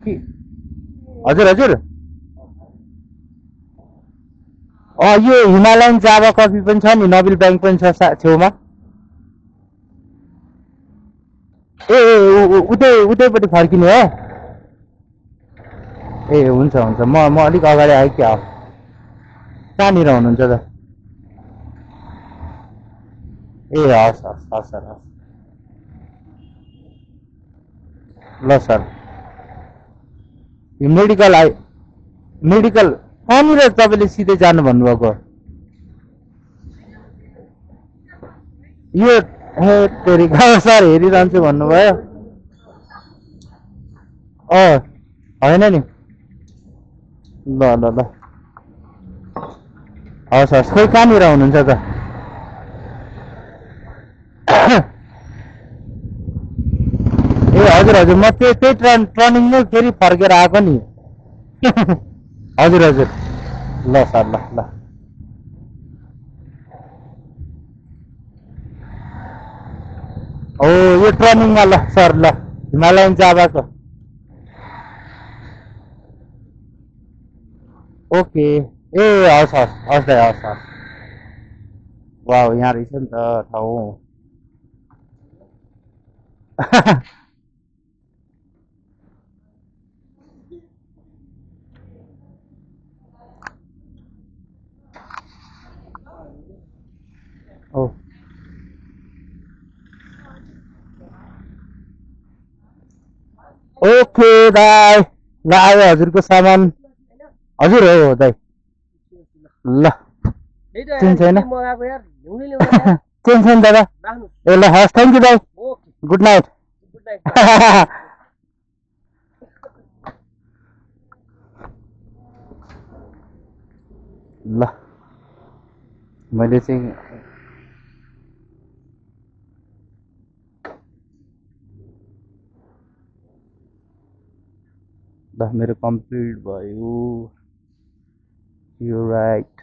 कि हजुर हजुर यो हिमालयन जावा कफी पनि छ नि नबिल ब्याङ्क पनि छ छेउमा ए उतैपट्टि फर्किने हो ए हुन्छ हुन्छ म अलिक अगाडि आइके हो कहाँनिर हुनुहुन्छ त ए हस् हस् हस् सर हस् ल सर यो मेडिकल कहाँनिर तपाईँले सिधै जानु भन्नुभएको यो सर हेरिरहन्छु भन्नुभयो होइन नि ल ल ल हस् हस् खोइ कहाँनिर हुनुहुन्छ त ए हजुर हजुर म त्यही टर्निङमै फेरि फर्केर आएको नि हजुर हजुर ल सर ल ल यो टर्निङमा ल सर ल हिमालयन जाबाको ओके ए हस् हस् हस् दाइ हस् हस् वा यहाँ रहेछ नि त ठाउँ ओके दाइ ल आयो हजुरको सामान हजुर हो दाइ ल चेन्ज छैन चेन्ज छैन दादा ए ल हस् थ्याङ्क यू दाइ गुड नाइट ल मैले चाहिँ ल मेरो कम्प्लिट भयो यो राइट